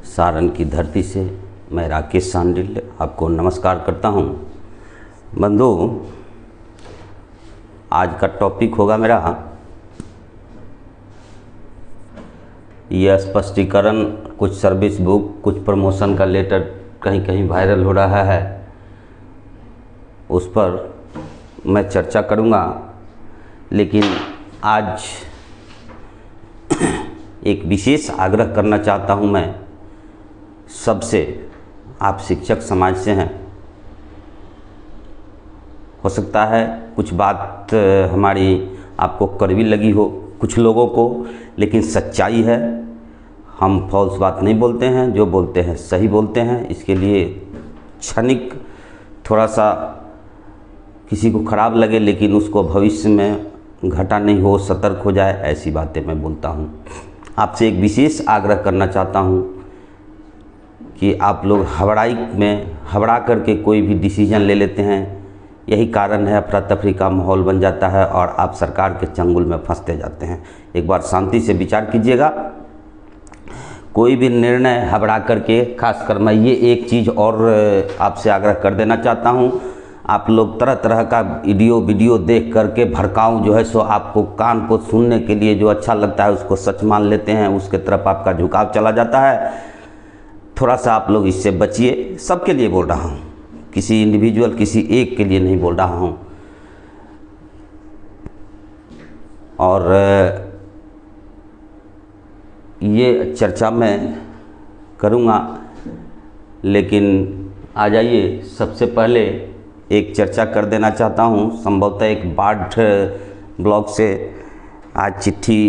सारण की धरती से मैं राकेश सांडिल आपको नमस्कार करता हूं। बंधु, आज का टॉपिक होगा मेरा यह स्पष्टीकरण। कुछ सर्विस बुक, कुछ प्रमोशन का लेटर कहीं कहीं वायरल हो रहा है, उस पर मैं चर्चा करूंगा। लेकिन आज एक विशेष आग्रह करना चाहता हूं मैं सबसे। आप शिक्षक समाज से हैं, हो सकता है कुछ बात हमारी आपको कड़वी लगी हो कुछ लोगों को, लेकिन सच्चाई है। हम फॉल्स बात नहीं बोलते हैं, जो बोलते हैं सही बोलते हैं। इसके लिए क्षणिक थोड़ा सा किसी को खराब लगे, लेकिन उसको भविष्य में घाटा नहीं हो, सतर्क हो जाए, ऐसी बातें मैं बोलता हूँ। आपसे एक विशेष आग्रह करना चाहता हूँ कि आप लोग हबड़ा करके कोई भी डिसीजन ले लेते हैं। यही कारण है, अफरा तफरी का माहौल बन जाता है और आप सरकार के चंगुल में फंसते जाते हैं। एक बार शांति से विचार कीजिएगा। कोई भी निर्णय हबड़ा करके, खासकर मैं ये एक चीज़ और आपसे आग्रह कर देना चाहता हूँ, आप लोग तरह तरह का वीडियो देख करके भड़काऊँ जो है सो आपको कान को सुनने के लिए जो अच्छा लगता है उसको सच मान लेते हैं, उसके तरफ आपका झुकाव चला जाता है। थोड़ा सा आप लोग इससे बचिए। सबके लिए बोल रहा हूँ, किसी इंडिविजुअल, किसी एक के लिए नहीं बोल रहा हूँ। और ये चर्चा मैं करूँगा, लेकिन आ जाइए, सबसे पहले एक चर्चा कर देना चाहता हूँ। संभवतः एक बाढ़ ब्लॉग से आज चिट्ठी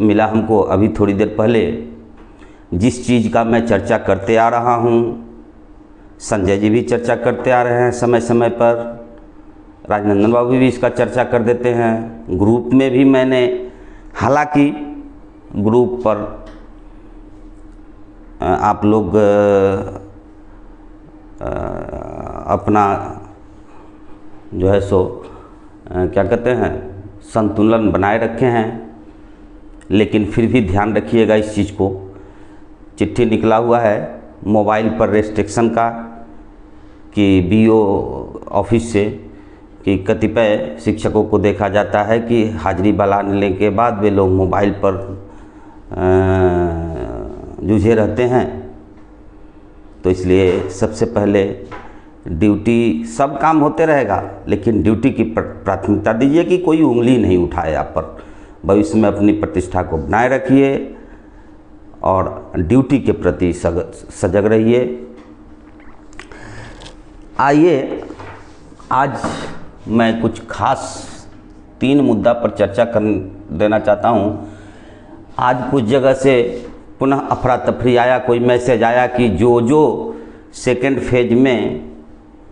मिला हमको अभी थोड़ी देर पहले। जिस चीज़ का मैं चर्चा करते आ रहा हूँ, संजय जी भी चर्चा करते आ रहे हैं समय समय पर, राजनंदन बाबू भी इसका चर्चा कर देते हैं। ग्रुप में भी मैंने, हालांकि ग्रुप पर आप लोग अपना जो है सो क्या कहते हैं, संतुलन बनाए रखे हैं, लेकिन फिर भी ध्यान रखिएगा इस चीज़ को। चिट्ठी निकला हुआ है मोबाइल पर रेस्ट्रिक्शन का कि बीओ ऑफिस से, कि कतिपय शिक्षकों को देखा जाता है कि हाजिरी बढ़ाने के बाद वे लोग मोबाइल पर जूझे रहते हैं। तो इसलिए सबसे पहले ड्यूटी, सब काम होते रहेगा, लेकिन ड्यूटी की प्राथमिकता दीजिए कि कोई उंगली नहीं उठाए आप पर। भविष्य में अपनी प्रतिष्ठा को बनाए रखिए और ड्यूटी के प्रति सजग रहिए। आइए, आज मैं कुछ खास 3 मुद्दा पर चर्चा कर देना चाहता हूँ। आज कुछ जगह से पुनः अफरा तफरी आया, कोई मैसेज आया कि जो सेकेंड फेज में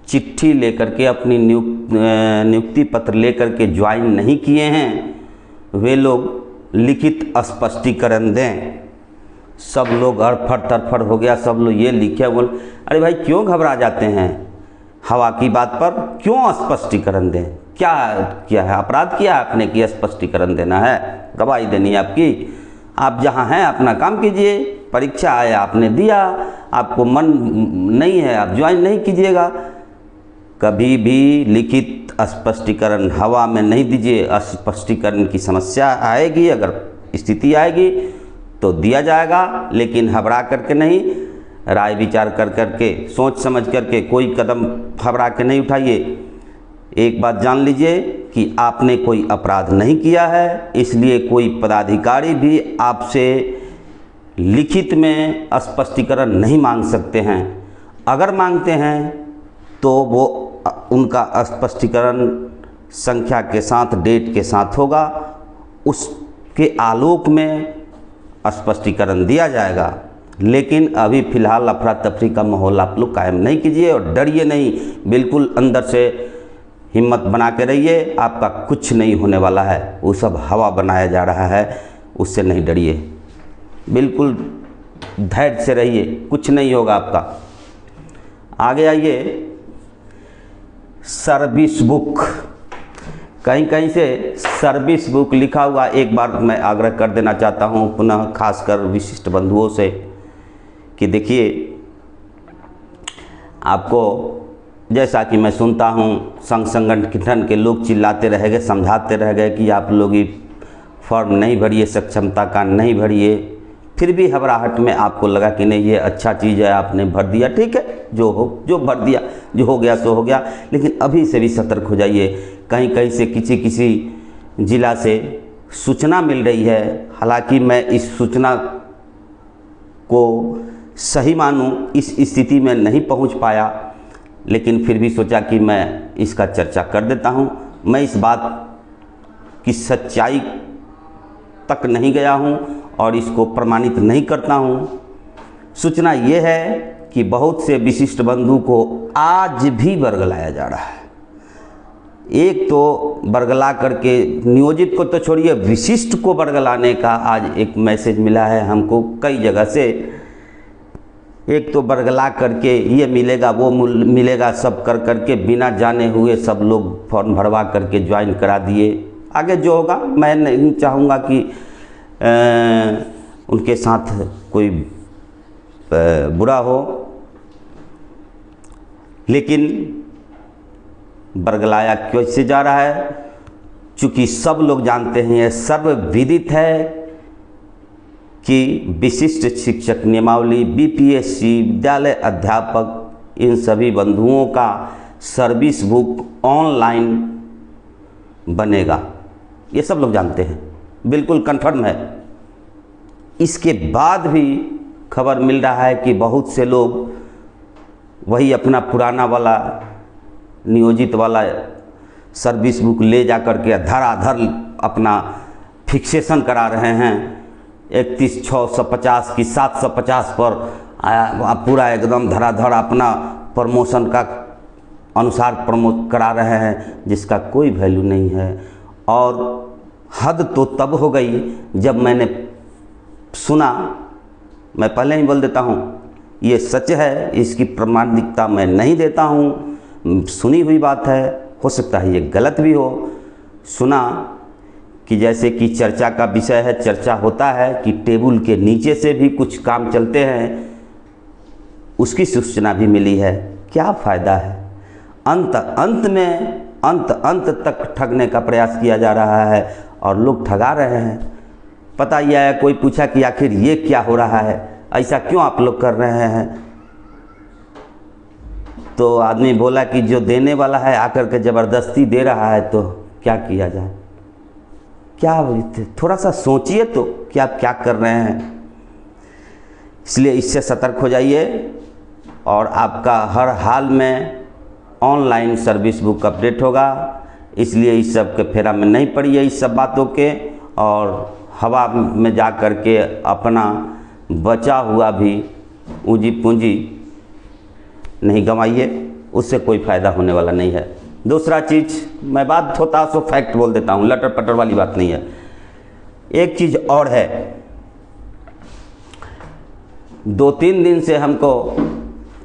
चिट्ठी लेकर के, अपनी नियुक्ति पत्र लेकर के ज्वाइन नहीं किए हैं, वे लोग लिखित स्पष्टीकरण दें। सब लोग अड़फड़ तड़फड़ हो गया, सब लोग ये लिखे। बोल, अरे भाई क्यों घबरा जाते हैं हवा की बात पर? क्यों स्पष्टीकरण दें? क्या किया है? अपराध किया है आपने कि स्पष्टीकरण देना है? गवाही देनी है आपकी? आप जहाँ हैं अपना काम कीजिए। परीक्षा आया, आपने दिया, आपको मन नहीं है, आप ज्वाइन नहीं कीजिएगा। कभी भी लिखित स्पष्टीकरण हवा में नहीं दीजिए। स्पष्टीकरण की समस्या आएगी, अगर स्थिति आएगी तो दिया जाएगा, लेकिन घबरा करके नहीं, राय विचार कर करके, सोच समझ करके कोई कदम घबरा के नहीं उठाइए। एक बात जान लीजिए कि आपने कोई अपराध नहीं किया है, इसलिए कोई पदाधिकारी भी आपसे लिखित में स्पष्टीकरण नहीं मांग सकते हैं। अगर मांगते हैं तो वो उनका स्पष्टीकरण संख्या के साथ, डेट के साथ होगा, उसके आलोक में स्पष्टीकरण दिया जाएगा। लेकिन अभी फ़िलहाल अफरा तफरी का माहौल आप लोग कायम नहीं कीजिए और डरिए नहीं। बिल्कुल अंदर से हिम्मत बना के रहिए, आपका कुछ नहीं होने वाला है। वो सब हवा बनाया जा रहा है, उससे नहीं डरिए। बिल्कुल धैर्य से रहिए, कुछ नहीं होगा आपका। आगे आइए, सर्विस बुक, कहीं कहीं से सर्विस बुक लिखा हुआ। एक बार मैं आग्रह कर देना चाहता हूँ पुनः, खासकर विशिष्ट बंधुओं से, कि देखिए, आपको जैसा कि मैं सुनता हूँ, संघ संगठन के लोग चिल्लाते रह गए, समझाते रह गए कि आप लोग ये फॉर्म नहीं भरिए, सक्षमता का नहीं भरिए, फिर भी घबराहट में आपको लगा कि नहीं ये अच्छा चीज़ है, आपने भर दिया, ठीक है, जो भर दिया, जो हो गया सो हो गया। लेकिन अभी से भी सतर्क हो जाइए। कहीं कहीं से किसी ज़िला से सूचना मिल रही है, हालांकि मैं इस सूचना को सही मानूं इस स्थिति में नहीं पहुंच पाया, लेकिन फिर भी सोचा कि मैं इसका चर्चा कर देता हूं। मैं इस बात की सच्चाई तक नहीं गया हूं और इसको प्रमाणित नहीं करता हूं। सूचना ये है कि बहुत से विशिष्ट बंधु को आज भी बरगलाया जा रहा है। एक तो बरगला करके नियोजित को तो छोड़िए, विशिष्ट को बरगलाने का आज एक मैसेज मिला है हमको कई जगह से। एक तो बरगला करके ये मिलेगा वो मिलेगा सब कर करके बिना जाने हुए सब लोग फॉर्म भरवा करके ज्वाइन करा दिए। आगे जो होगा, मैं नहीं चाहूँगा कि उनके साथ कोई बुरा हो, लेकिन बरगलाया कैसे जा रहा है, चूँकि सब लोग जानते हैं, यह सर्वविदित है कि विशिष्ट शिक्षक नियमावली, बीपीएससी, विद्यालय अध्यापक, इन सभी बंधुओं का सर्विस बुक ऑनलाइन बनेगा। ये सब लोग जानते हैं, बिल्कुल कन्फर्म है। इसके बाद भी खबर मिल रहा है कि बहुत से लोग वही अपना पुराना वाला नियोजित वाला सर्विस बुक ले जा कर के धराधर अपना फिक्सेशन करा रहे हैं। 31,650 की 750 पर पूरा एकदम धराधर अपना प्रमोशन का अनुसार प्रमोट करा रहे हैं, जिसका कोई वैल्यू नहीं है। और हद तो तब हो गई जब मैंने सुना, मैं पहले ही बोल देता हूँ, ये सच है, इसकी प्रामाणिकता मैं नहीं देता हूँ, सुनी हुई बात है, हो सकता है ये गलत भी हो। सुना कि जैसे कि चर्चा का विषय है, चर्चा होता है कि टेबल के नीचे से भी कुछ काम चलते हैं, उसकी सूचना भी मिली है। क्या फ़ायदा है? अंत तक ठगने का प्रयास किया जा रहा है और लोग ठगा रहे हैं। पता यह है, कोई पूछा कि आखिर ये क्या हो रहा है, ऐसा क्यों आप लोग कर रहे हैं? तो आदमी बोला कि जो देने वाला है आकर के ज़बरदस्ती दे रहा है, तो क्या किया जाए? क्या, थोड़ा सा सोचिए तो कि आप क्या कर रहे हैं। इसलिए इससे सतर्क हो जाइए और आपका हर हाल में ऑनलाइन सर्विस बुक अपडेट होगा। इसलिए इस सब के फेरा में नहीं पड़िए, इस सब बातों के, और हवा में जा कर के अपना बचा हुआ भी पूंजी नहीं गंवाइए, उससे कोई फ़ायदा होने वाला नहीं है। दूसरा चीज़, मैं बात होता सो फैक्ट बोल देता हूँ, लटर पटर वाली बात नहीं है। एक चीज़ और है, 2-3 दिन से हमको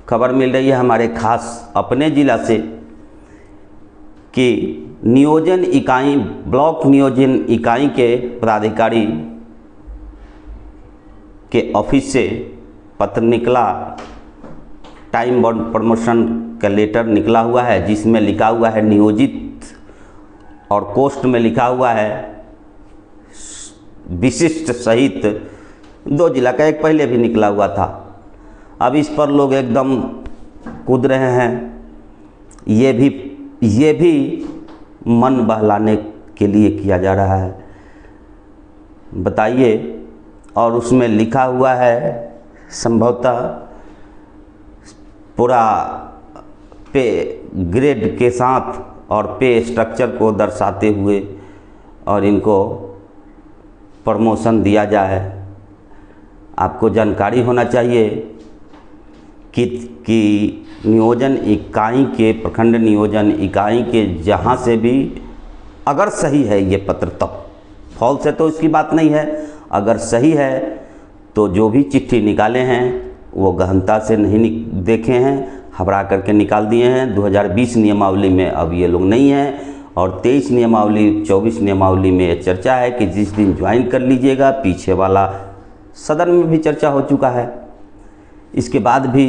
खबर मिल रही है हमारे खास अपने ज़िला से कि नियोजन इकाई, ब्लॉक नियोजन इकाई के पदाधिकारी के ऑफिस से पत्र निकला, टाइम बाउंड प्रमोशन का लेटर निकला हुआ है, जिसमें लिखा हुआ है नियोजित और पोस्ट में लिखा हुआ है विशिष्ट सहित 2 जिला का। एक पहले भी निकला हुआ था। अब इस पर लोग एकदम कूद रहे हैं। ये भी मन बहलाने के लिए किया जा रहा है, बताइए। और उसमें लिखा हुआ है संभवतः पूरा पे ग्रेड के साथ और पे स्ट्रक्चर को दर्शाते हुए, और इनको प्रमोशन दिया जाए। आपको जानकारी होना चाहिए कि नियोजन इकाई के, प्रखंड नियोजन इकाई के जहाँ से भी अगर सही है ये पत्र, तब फॉल्स है तो इसकी बात नहीं है। अगर सही है तो जो भी चिट्ठी निकाले हैं वो गहनता से नहीं देखे हैं, घबरा करके निकाल दिए हैं। 2020 नियमावली में अब ये लोग नहीं हैं, और 23 नियमावली 24 नियमावली में ये चर्चा है कि जिस दिन ज्वाइन कर लीजिएगा, पीछे वाला सदन में भी चर्चा हो चुका है। इसके बाद भी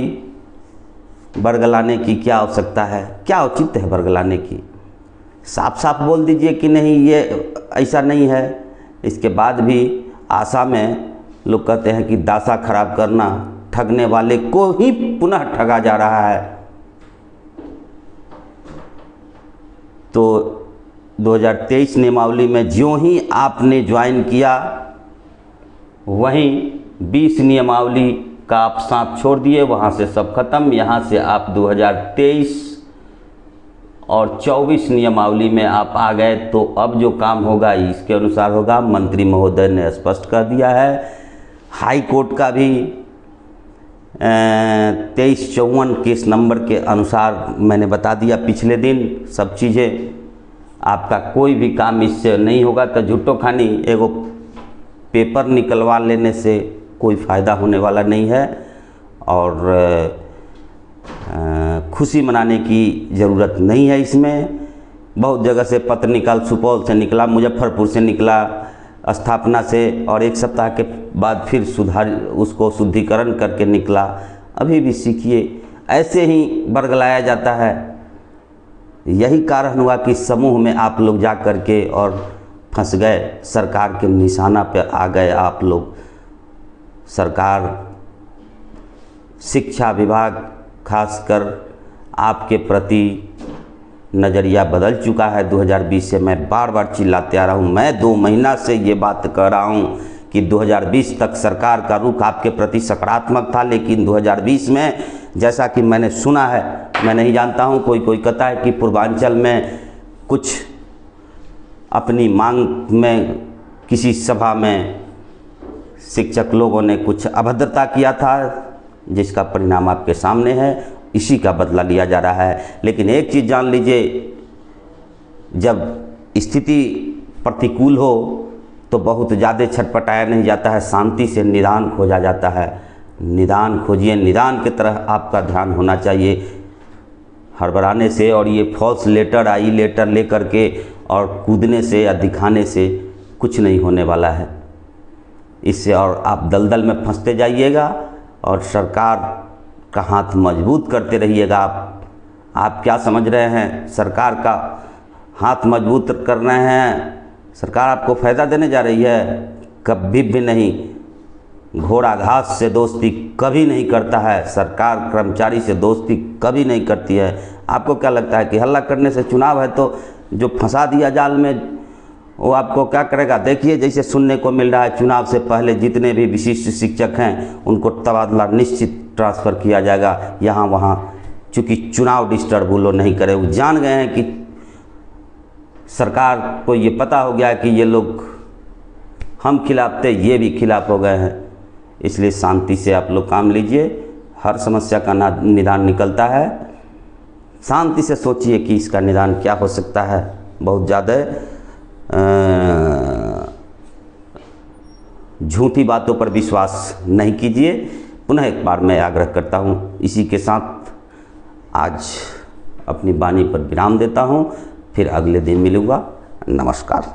बरगलाने की क्या आवश्यकता है, क्या औचित्य है बरगलाने की? साफ साफ बोल दीजिए कि नहीं ये ऐसा नहीं है। इसके बाद भी आशा में लोग कहते हैं कि दासा खराब करना, ठगने वाले को ही पुनः ठगा जा रहा है। तो 2023 नियमावली में ज्यों ही आपने ज्वाइन किया वहीं 20 नियमावली का आप साथ छोड़ दिए, वहाँ से सब खत्म। यहाँ से आप 2023 और 24 नियमावली में आप आ गए। तो अब जो काम होगा इसके अनुसार होगा। मंत्री महोदय ने स्पष्ट कर दिया है। हाई कोर्ट का भी 2354 केस नंबर के अनुसार मैंने बता दिया पिछले दिन सब चीज़ें। आपका कोई भी काम इससे नहीं होगा। तो झूठो खानी एगो पेपर निकलवा लेने से कोई फ़ायदा होने वाला नहीं है। और खुशी मनाने की ज़रूरत नहीं है इसमें। बहुत जगह से पत्र निकाल, सुपौल से निकला, मुजफ्फरपुर से निकला, स्थापना से, और एक सप्ताह के बाद फिर उसको शुद्धिकरण करके निकला। अभी भी सीखिए, ऐसे ही बरगलाया जाता है। यही कारण हुआ कि समूह में आप लोग जा कर के और फंस गए, सरकार के निशाना पे आ गए आप लोग। सरकार, शिक्षा विभाग खासकर आपके प्रति नज़रिया बदल चुका है 2020 से। मैं बार बार चिल्लाते आ रहा हूँ। मैं 2 महीना से ये बात कह रहा हूँ कि 2020 तक सरकार का रुख आपके प्रति सकारात्मक था, लेकिन 2020 में जैसा कि मैंने सुना है, मैं नहीं जानता हूँ, कोई कहता है कि पूर्वांचल में कुछ अपनी मांग में किसी सभा में शिक्षक लोगों ने कुछ अभद्रता किया था, जिसका परिणाम आपके सामने है। इसी का बदला लिया जा रहा है। लेकिन एक चीज़ जान लीजिए, जब स्थिति प्रतिकूल हो तो बहुत ज़्यादा छटपटाया नहीं जाता है, शांति से निदान खोजा जाता है। निदान खोजिए, निदान की तरह आपका ध्यान होना चाहिए। हड़बड़ाने से और ये फॉल्स लेटर, आई लेटर ले करके और कूदने से या दिखाने से कुछ नहीं होने वाला है। इससे और आप दलदल में फंसते जाइएगा और सरकार का हाथ मजबूत करते रहिएगा। आप क्या समझ रहे हैं? सरकार का हाथ मजबूत कर रहे हैं, सरकार आपको फ़ायदा देने जा रही है? कभी भी नहीं। घोड़ा घास से दोस्ती कभी नहीं करता है। सरकार कर्मचारी से दोस्ती कभी नहीं करती है। आपको क्या लगता है कि हल्ला करने से चुनाव है तो जो फंसा दिया जाल में वो आपको क्या करेगा? देखिए, जैसे सुनने को मिल रहा है चुनाव से पहले जितने भी विशिष्ट शिक्षक हैं उनको तबादला निश्चित ट्रांसफ़र किया जाएगा यहाँ वहाँ, चूँकि चुनाव डिस्टर्ब वो लोग नहीं करे। वो जान गए हैं कि सरकार को ये पता हो गया कि ये लोग हम खिलाफ थे, ये भी खिलाफ हो गए हैं। इसलिए शांति से आप लोग काम लीजिए। हर समस्या का निदान निकलता है। शांति से सोचिए कि इसका निदान क्या हो सकता है। बहुत ज़्यादा झूठी बातों पर विश्वास नहीं कीजिए। पुनः एक बार मैं आग्रह करता हूँ। इसी के साथ आज अपनी वाणी पर विराम देता हूँ। फिर अगले दिन मिलूँगा। नमस्कार।